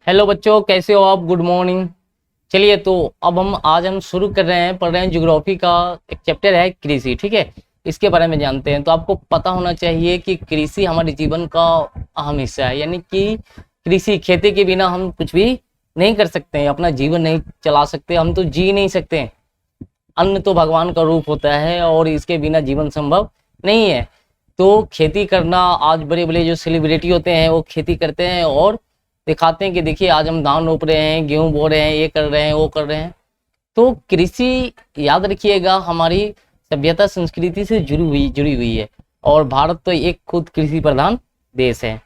Hello बच्चों, कैसे हो आप? Good morning. चलिए, तो अब आज हम शुरू कर रहे हैं, पढ़ रहे हैं ज्योग्राफी का एक चैप्टर है कृषि। ठीक है, इसके बारे में जानते हैं। तो आपको पता होना चाहिए कि कृषि हमारे जीवन का अहम हिस्सा है, यानी कि कृषि, खेती के बिना हम कुछ भी नहीं कर सकते हैं, अपना जीवन नहीं चला सकते, हम तो जी नहीं सकते हैं। अन्न तो भगवान का रूप होता है और इसके बिना जीवन संभव नहीं है। तो खेती करना, आज बड़े बड़े जो सेलिब्रिटी होते हैं वो खेती करते हैं और दिखाते हैं कि देखिए आज हम धान रोप रहे हैं, गेहूं बो रहे हैं, ये कर रहे हैं, वो कर रहे हैं। तो कृषि, याद रखिएगा, हमारी सभ्यता संस्कृति से जुड़ी हुई है और भारत तो एक खुद कृषि प्रधान देश है।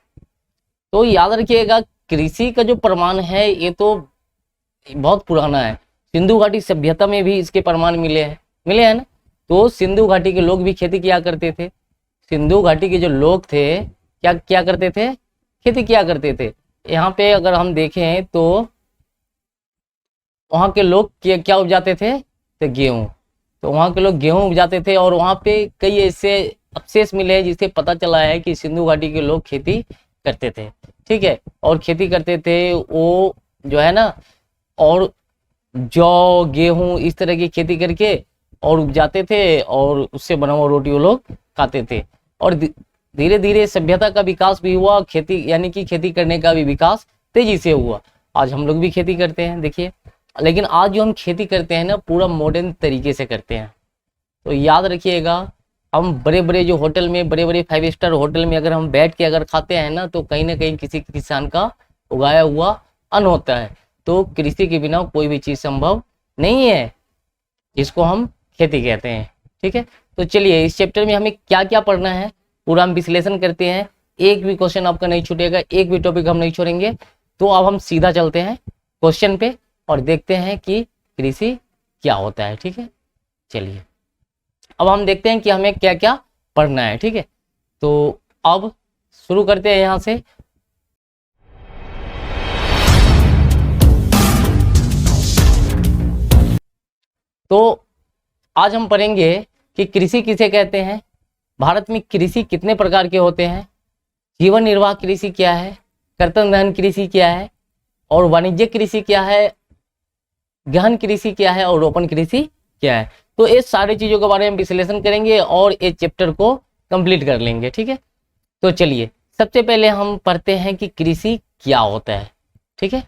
तो याद रखिएगा, कृषि का जो प्रमाण है ये तो बहुत पुराना है। सिंधु घाटी सभ्यता में भी इसके प्रमाण मिले हैं ना। तो सिंधु घाटी के लोग भी खेती किया करते थे। सिंधु घाटी के जो लोग थे क्या क्या करते थे? खेती किया करते थे। यहाँ पे अगर हम देखें तो वहाँ के लोग क्या उपजाते थे? तो गेहूं। तो वहाँ के लोग गेहूं उपजाते थे और वहाँ पे कई ऐसे अवशेष मिले हैं जिससे पता चला है कि सिंधु घाटी के लोग खेती करते थे। ठीक है, और खेती करते थे वो जो है ना, और जौ, गेहूं, इस तरह की खेती करके और उपजाते थे और उससे बना हुआ रोटी वो लोग खाते थे। और धीरे धीरे सभ्यता का विकास भी हुआ, खेती यानी कि खेती करने का भी विकास तेजी से हुआ। आज हम लोग भी खेती करते हैं, देखिए। लेकिन आज जो हम खेती करते हैं ना, पूरा मॉडर्न तरीके से करते हैं। तो याद रखिएगा, हम बड़े बड़े जो होटल में, बड़े बड़े 5 स्टार होटल में अगर हम बैठ के अगर खाते हैं ना, तो कहीं ना कहीं किसी किसान का उगाया हुआ अन्न होता है। तो कृषि के बिना कोई भी चीज़ संभव नहीं है, जिसको हम खेती कहते हैं। ठीक है, तो चलिए इस चैप्टर में हमें क्या क्या पढ़ना है पूरा हम विश्लेषण करते हैं। एक भी क्वेश्चन आपका नहीं छूटेगा, एक भी टॉपिक हम नहीं छोड़ेंगे। तो अब हम सीधा चलते हैं क्वेश्चन पे और देखते हैं कि कृषि क्या होता है। ठीक है, चलिए अब हम देखते हैं कि हमें क्या क्या पढ़ना है। ठीक है, तो अब शुरू करते हैं यहाँ से। तो आज हम पढ़ेंगे कि कृषि किसे कहते हैं, भारत में कृषि कितने प्रकार के होते हैं, जीवन निर्वाह कृषि क्या है, कर्तन दहन कृषि क्या है, और वाणिज्य कृषि क्या है, गहन कृषि क्या है, और रोपण कृषि क्या है। तो इस सारी चीजों के बारे में विश्लेषण करेंगे और इस चैप्टर को कंप्लीट कर लेंगे। ठीक है, तो चलिए सबसे पहले हम पढ़ते हैं कि कृषि क्या होता है। ठीक है,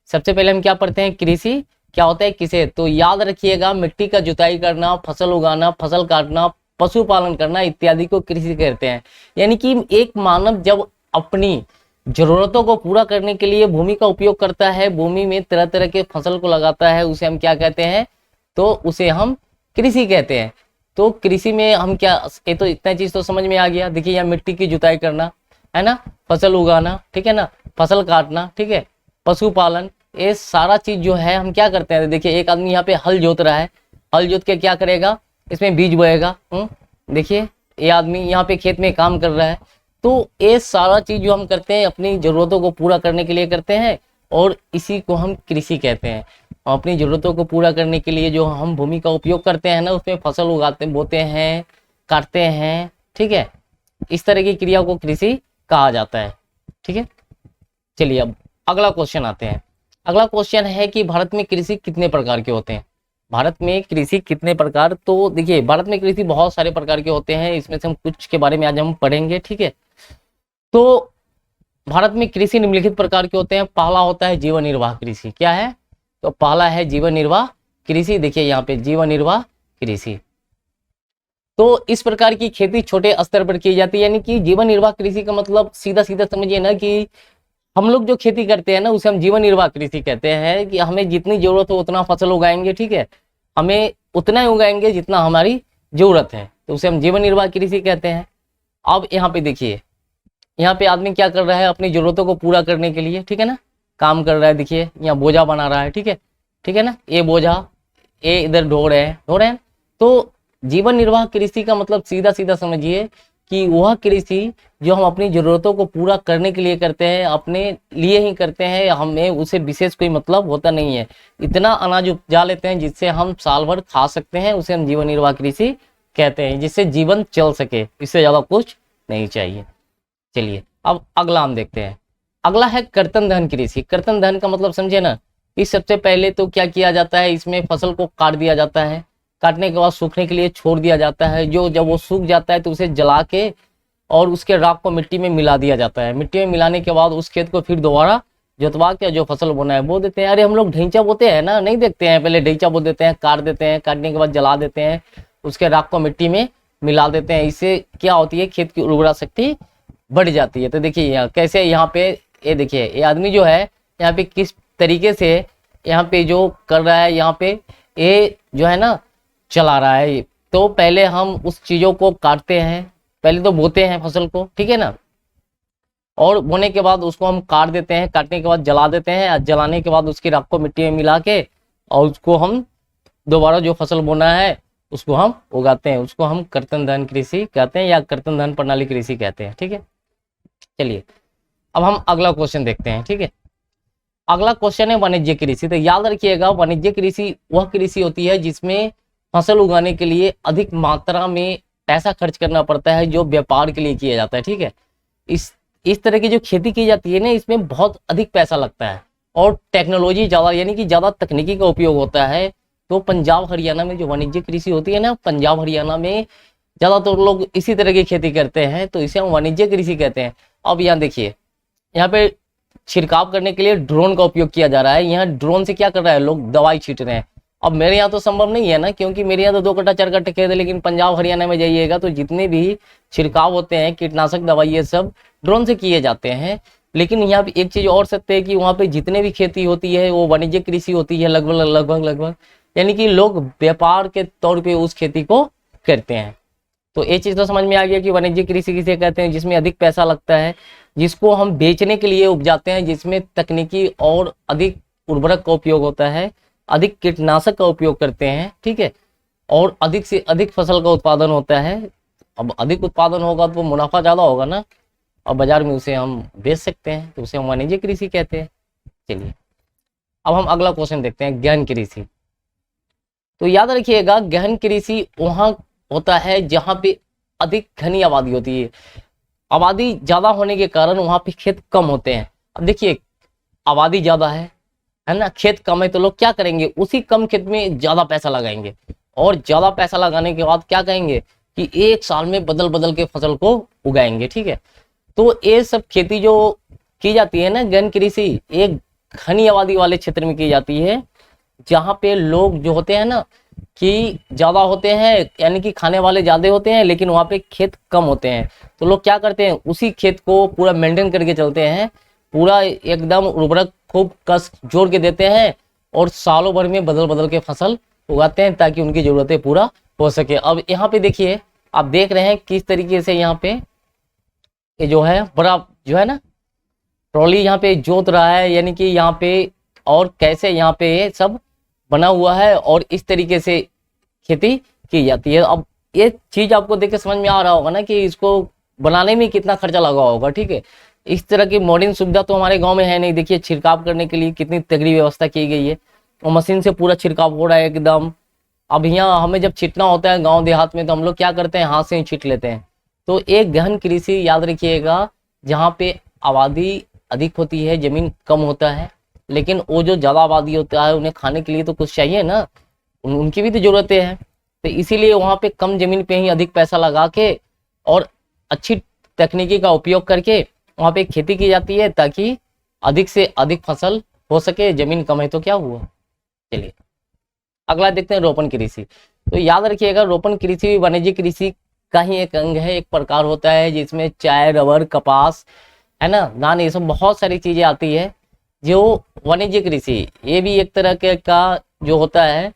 सबसे पहले हम क्या पढ़ते हैं, कृषि क्या होता है किसे। तो याद रखिएगा, मिट्टी का जुताई करना, फसल उगाना, फसल काटना, पशुपालन करना इत्यादि को कृषि कहते हैं। यानी कि एक मानव जब अपनी जरूरतों को पूरा करने के लिए भूमि का उपयोग करता है, भूमि में तरह तरह के फसल को लगाता है, उसे हम क्या कहते हैं? तो उसे हम कृषि कहते हैं। तो कृषि में हम क्या, ये तो इतना चीज तो समझ में आ गया। देखिए यहाँ मिट्टी की जुताई करना है ना, फसल उगाना, ठीक है ना, फसल काटना, ठीक है, पशुपालन, ये सारा चीज जो है हम क्या करते हैं। देखिए एक आदमी यहाँ पे हल जोत रहा है, हल जोत के क्या करेगा, इसमें बीज बोएगा। देखिए ये आदमी यहाँ पे खेत में काम कर रहा है। तो ये सारा चीज जो हम करते हैं अपनी जरूरतों को पूरा करने के लिए करते हैं और इसी को हम कृषि कहते हैं। अपनी जरूरतों को पूरा करने के लिए जो हम भूमि का उपयोग करते हैं ना, उसमें फसल उगाते, बोते हैं, काटते हैं। ठीक है, इस तरह की क्रिया को कृषि कहा जाता है। ठीक है, चलिए अब अगला क्वेश्चन आते हैं। अगला क्वेश्चन है कि भारत में कृषि कितने प्रकार के होते हैं। भारत में कृषि कितने प्रकार, तो देखिए भारत में कृषि बहुत सारे प्रकार के होते हैं, इसमें से हम कुछ के बारे में आज हम पढ़ेंगे। ठीक है, तो भारत में कृषि निम्नलिखित प्रकार के होते हैं। पहला होता है जीवन निर्वाह कृषि। क्या है? तो पहला है जीवन निर्वाह कृषि। देखिए यहाँ पे जीवन निर्वाह कृषि। तो इस प्रकार की खेती छोटे स्तर पर की जाती है, यानी कि जीवन निर्वाह कृषि का मतलब सीधा सीधा समझिए ना कि हम लोग जो खेती करते हैं ना, उसे हम जीवन निर्वाह कृषि कहते हैं। कि हमें जितनी जरूरत हो उतना फसल उगाएंगे, ठीक है, हमें उतना ही उगाएंगे जितना हमारी जरूरत है, तो उसे हम जीवन निर्वाह कृषि कहते हैं। अब यहाँ पे देखिए, यहाँ पे आदमी क्या कर रहा है, अपनी जरूरतों को पूरा करने के लिए, ठीक है ना, काम कर रहा है। देखिए यहाँ बोझा बना रहा है, ठीक है ना, ये बोझा, ये इधर ढो रहे हैं। तो जीवन निर्वाह कृषि का मतलब सीधा सीधा समझिए कि वह कृषि जो हम अपनी जरूरतों को पूरा करने के लिए करते हैं, अपने लिए ही करते हैं, हमें उसे विशेष कोई मतलब होता नहीं है। इतना अनाज उपजा लेते हैं जिससे हम साल भर खा सकते हैं, उसे हम जीवन निर्वाह कृषि कहते हैं, जिससे जीवन चल सके, इससे ज्यादा कुछ नहीं चाहिए। चलिए अब अगला हम देखते हैं। अगला है कर्तन दहन कृषि। कर्तन दहन का मतलब समझे ना, इस सबसे पहले तो क्या किया जाता है, इसमें फसल को काट दिया जाता है, काटने के बाद सूखने के लिए छोड़ दिया जाता है, जो जब वो सूख जाता है तो उसे जला के और उसके राख को मिट्टी में मिला दिया जाता है। मिट्टी में मिलाने के बाद उस खेत को फिर दोबारा जोतवा के जो फसल बोना है बो देते हैं। अरे हम लोग ढैंचा बोते हैं ना, नहीं देखते हैं, पहले ढैंचा बो देते हैं, काट देते हैं, काटने के बाद जला देते हैं, उसके राख को मिट्टी में मिला देते हैं। इससे क्या होती है, खेत की उर्वरा शक्ति बढ़ जाती है। तो देखिए यहाँ कैसे, यहाँ पे ये देखिए ये आदमी जो है यहाँ पे किस तरीके से यहाँ पे जो कर रहा है, यहाँ पे ये जो है ना चला रहा है। तो पहले हम उस चीजों को काटते हैं, पहले तो बोते हैं फसल को, ठीक है ना, और बोने के बाद उसको हम काट देते हैं, काटने के बाद जला देते हैं, जलाने के बाद उसकी राख को मिट्टी में मिला के और उसको हम दोबारा जो फसल बोना है उसको हम उगाते हैं। उसको हम कर्तन दहन कृषि कहते हैं या कर्तन दहन प्रणाली कृषि कहते हैं, ठीक है। चलिए अब हम अगला क्वेश्चन देखते हैं, ठीक है। अगला क्वेश्चन है वाणिज्य कृषि। तो याद रखिएगा, वाणिज्य कृषि वह कृषि होती है जिसमें फसल उगाने के लिए अधिक मात्रा में पैसा खर्च करना पड़ता है, जो व्यापार के लिए किया जाता है, ठीक है। इस तरह की जो खेती की जाती है ना, इसमें बहुत अधिक पैसा लगता है और टेक्नोलॉजी ज़्यादा, यानी कि ज़्यादा तकनीकी का उपयोग होता है। तो पंजाब हरियाणा में जो वाणिज्य कृषि होती है ना, पंजाब हरियाणा में ज़्यादातर लोग इसी तरह की खेती करते हैं, तो इसे हम वाणिज्य कृषि कहते हैं। अब यहाँ देखिए, यहाँ पे छिड़काव करने के लिए ड्रोन का उपयोग किया जा रहा है। यहाँ ड्रोन से क्या कर रहा है, लोग दवाई छींट रहे हैं। अब मेरे यहाँ तो संभव नहीं है ना, क्योंकि मेरे यहाँ तो 2 कट्टा 4 कट्टे खेत है, लेकिन पंजाब हरियाणा में जाइएगा तो जितने भी छिड़काव होते हैं कीटनाशक दवाई, ये सब ड्रोन से किए जाते हैं। लेकिन यहाँ पे एक चीज और सत्य है कि वहाँ पे जितने भी खेती होती है वो वाणिज्य कृषि होती है, लगभग, यानी कि लोग व्यापार के तौर पे उस खेती को करते हैं। तो ये चीज तो समझ में आ गया कि वाणिज्य कृषि किसे कहते हैं, जिसमें अधिक पैसा लगता है, जिसको हम बेचने के लिए उपजाते हैं, जिसमें तकनीकी और अधिक उर्वरक का उपयोग होता है, अधिक कीटनाशक का उपयोग करते हैं, ठीक है, और अधिक से अधिक फसल का उत्पादन होता है। अब अधिक उत्पादन होगा तो मुनाफा ज्यादा होगा ना, और बाजार में उसे हम बेच सकते हैं, तो उसे हम वाणिज्य कृषि कहते हैं। चलिए अब हम अगला क्वेश्चन देखते हैं, गहन कृषि। तो याद रखिएगा, गहन कृषि वहां होता है जहां पे अधिक घनी आबादी होती है। आबादी ज्यादा होने के कारण वहां पे खेत कम होते हैं। अब देखिए, आबादी ज्यादा है ना, खेत कम है, तो लोग क्या करेंगे, उसी कम खेत में ज्यादा पैसा लगाएंगे, और ज्यादा पैसा लगाने के बाद क्या कहेंगे कि एक साल में बदल बदल के फसल को उगाएंगे, ठीक है। तो ये सब खेती जो की जाती है ना, गहन कृषि, एक घनी आबादी वाले क्षेत्र में की जाती है, जहाँ पे लोग जो होते हैं ना कि ज्यादा होते हैं, यानी कि खाने वाले ज्यादा होते हैं, लेकिन वहाँ पे खेत कम होते हैं। तो लोग क्या करते हैं, उसी खेत को पूरा मेंटेन करके चलते हैं, पूरा एकदम उर्वरक खूब कस जोड़ के देते हैं, और सालों भर में बदल बदल के फसल उगाते हैं, ताकि उनकी जरूरतें पूरा हो सके। अब यहाँ पे देखिए, आप देख रहे हैं किस तरीके से यहाँ पे ये जो है बड़ा जो है ना ट्रॉली यहाँ पे जोत रहा है, यानी कि यहाँ पे, और कैसे यहाँ पे ये सब बना हुआ है, और इस तरीके से खेती की जाती है। अब ये चीज आपको देख के समझ में आ रहा होगा ना कि इसको बनाने में कितना खर्चा लगा होगा, ठीक है। इस तरह की मॉडर्न सुविधा तो हमारे गांव में है नहीं। देखिए, छिड़काव करने के लिए कितनी तगड़ी व्यवस्था की गई है, और मशीन से पूरा छिड़काव हो रहा है एकदम। अब यहाँ हमें जब छिटना होता है गाँव देहात में, तो हम लोग क्या करते हैं, हाथ से ही छीट लेते हैं। तो एक गहन कृषि याद रखिएगा, जहाँ पे आबादी अधिक होती है, जमीन कम होता है, लेकिन वो जो ज्यादा आबादी होता है उन्हें खाने के लिए तो कुछ चाहिए ना, उनकी भी तो जरूरतें हैं। तो इसीलिए वहाँ पे कम जमीन पे ही अधिक पैसा लगा के और अच्छी तकनीकी का उपयोग करके वहाँ पे खेती की जाती है, ताकि अधिक से अधिक फसल हो सके। जमीन कम है तो क्या हुआ। चलिए अगला देखते हैं, रोपण कृषि। तो याद रखिएगा, रोपण कृषि वाणिज्य कृषि का ही एक अंग है, एक प्रकार होता है, जिसमें चाय, रबर, कपास, है ना, धान, ये सब बहुत सारी चीजें आती है। जो वाणिज्य कृषि, ये भी एक तरह के का जो होता है,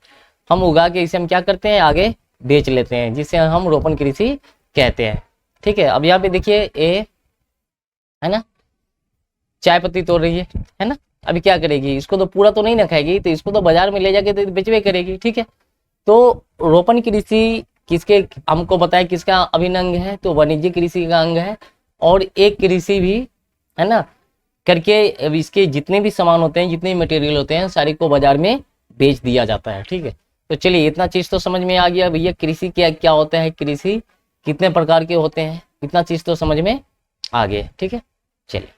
हम उगा के इसे हम क्या करते हैं, आगे बेच लेते हैं, जिसे हम रोपण कृषि कहते हैं, ठीक है। अब यहाँ पे देखिए, ये है ना चाय पत्ती तोड़ रही है ना, अभी क्या करेगी, इसको तो पूरा तो नहीं ना खाएगी, तो इसको तो बाजार में ले जाके तो बेचवे करेगी, ठीक है। तो रोपण कृषि किसके, हमको बताया किसका अभिन्न अंग है, तो वाणिज्य कृषि का अंग है। और एक कृषि भी है ना करके, अब इसके जितने भी सामान होते हैं, जितने मटेरियल होते हैं, सारी को बाजार में बेच दिया जाता है, ठीक है। तो चलिए, इतना चीज तो समझ में आ गया भैया, कृषि क्या क्या होता है, कृषि कितने प्रकार के होते हैं, इतना चीज तो समझ में आ गया, ठीक है। चलिए।